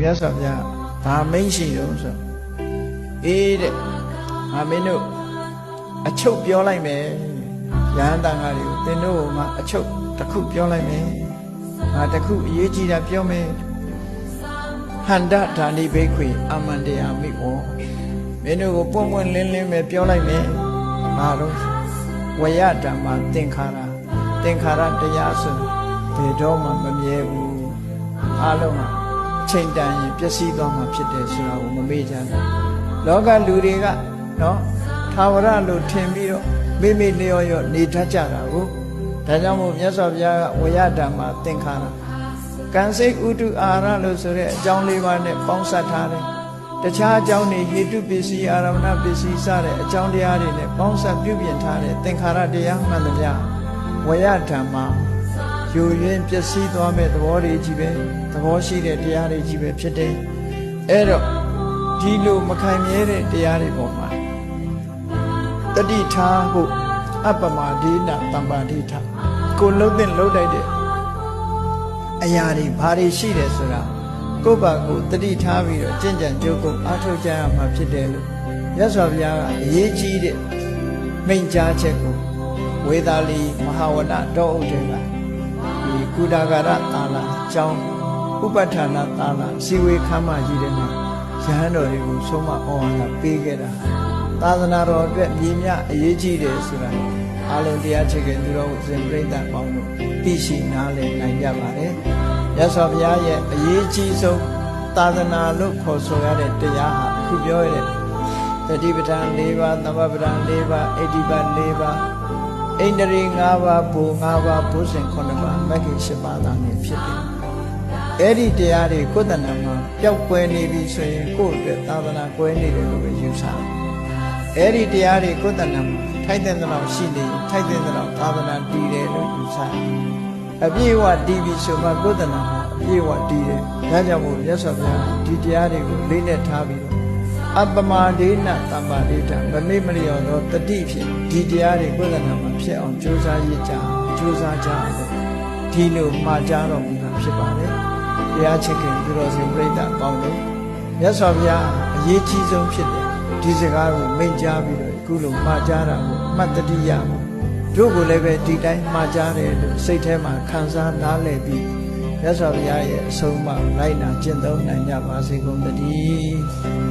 မြတ်စွာဘုရားဘာမိန့်ရှိတော့ဆိုအေးတဲ့ငါမင်းတို့အချုပ်ပြောလိုက်မယ်ယဟန်တန်ဃာတွေကိုသင်တို့မှအချုပ်တစ်ခုပြောလိုက်မယ်ငါတစ်ခုအရေးကြီးတာပြောမယ်ဟန္တဓာနိဘိက္ခွေအမန္တယာမိဝောမင်းတို့ကိုပွင့်ပွင့်လင်းလင်းပဲပြောလိုက်မယ်ဘာလို့ဝယဓမ္မသင်္ခါရတရားဆိုဘယ်တော့မှမမြဲဘူးအားလုံးကချိန်တန်ရင်ပျက်စီးသွားမှာဖြစ်တယ်ဆိုတာကိုမမေ့ကြနဲ့လောကလူတွေကနော်သာဝရလို့ထင်ပြီးတော့မိမိလျော်ရော့နေတတ်ကြတာကိုဒါကြောင့်မို့မြတ်စွာဘုရားကဝယဓမ္မသင်္ခါရကံစိတ်ဥတုအာရလို့ဆိုတဲ့အကြောင်း၄ပါးနဲ့ပေါင်းစပ်ထားတယ်တခြားအကြောင်းတွေဟေတုပစ္စည်းအာရမဏပစ္စည်းစတဲ့အကြောင်းတရားတွေနဲ့ပေါင်းစပ်ပြုပြင်ထားတဲ့သင်္ခါရတရားမှန်သမျှဝယဓမ္မယူရင်းပျက်စီးသွားမဲ့သဘောတွေကြီးပဲသဘောရှိတဲ့တရားတွေကြီးပဲဖြစ်တယ်အဲ့တော့ဒီလိုမခိုင်မြဲတဲ့တရားတွေပေါ်မှာတတိထားဖို့အပ္ပမဒိနတမ္ပါဒိဋ္ဌကိုလှုပ်တဲ့လှုပ်လိုက်တဲ့အရာတွေဘာတွေရှိတယ်ဆိုတာကိုယ့်ဘာကိုတတိထားပြီးတော့ကျင့်ကြံကြိုးကုပ်အားထုတ်ကြရမှာဖြစ်တယ်လို့မြတ်စွာဘုရားကအရေးကြီးတဲ့မိန့်ကြားချက်ကိုဝေသာလီမဟာဝနတောဥဒ္ဒေကဒီကုဒါဂရသာလအကြောင်းဥပဋ္ဌာဏသာလစီဝေခမ်းမကြီးတဲ့မှာယဟန်တော်တွေကိုဆုံးမဩဝါဒပေးခဲ့တာသာသနာတော်အတွက်ညီမျှအရေးကြီးတယ်ဆိုတာအားလုံးတရားချစ်ခင်သူတော်စင်ပြိဿပေါင်းတို့သိရှိနားလည်နိုင်ကြပါတယ်မြတ်စွာဘုရားရဲ့အရေးကြီးဆုံးသာသနာလို့ခေါ်ဆိုရတဲ့တရားဟာအခုပြောရတဲ့တတိပဋ္ဌာန်၄ပါးသမ္ပပဋ္ဌာန်၄ပါးအဋ္ဌိပတ်၄ပါးဣန္ဒြေ၅ပါးဘူ၅ပါးဘုဇင်9ပါးမဂ္ဂင်10ပါးသာနဲ့ဖြစ်တယ်အဲ့ဒီတရားတွေကိုယ်တဏ္ဍာမှာပျောက်ကွယ်နေပြီဆိုရင်ကိုယ့်အတွက်သာသနာကွယ်နေတယ်လို့ပဲယူဆတယ်အဲ့ဒီတရားတွေကိုယ်တဏ္ဍာမှာထိုက်တဲ့လောက်ရှိနေထိုက်တဲ့လောက်သာသနာတည်တယ်လို့ယူဆတယ်အပြည့်အဝတည်ပြီဆိုမှကိုယ်တဏ္ဍာမှာအပြည့်အဝတည်တယ်ဒါကြောင့်မို့မြတ်စွာဘုရားဒီတရားတွေကိုလေးနဲ့ထားပြီးတော့အပ္ပမဒိနတမ္ပါဒိဋ္ဌမမေ့မလျော်သောတတိဖြင့်ဒီတရားတွေကိုယ်တဏ္ဍာမှာဖြစ်အောင်ကြိုးစားရကြကြိုးစားကြလို့ဒီလိုမှာကြားတော်မူတာဖြစ်ပါတယ်တရားချစ်ခင်သူတော်စင်ပြိဿပေါင်းလို့မြတ်စွာဘုရားအရေးကြီးဆုံးဖြစ်တယ်ဒီစကားကိုမိန့်ကြားပြီးတော့အခုလိုမှာကြားတာကိုအမှတ်တတိယမှာတို့ကိုလည်းပဲဒီတိုင်းမှာကြားတယ်လို့စိတ်ထဲမှာခံစားနားလည်ပြီးမြတ်စွာဘုရားရဲ့အဆုံးအမလိုက်နာကျင့်သုံးနိုင်ကြပါစေကုန်သတည်း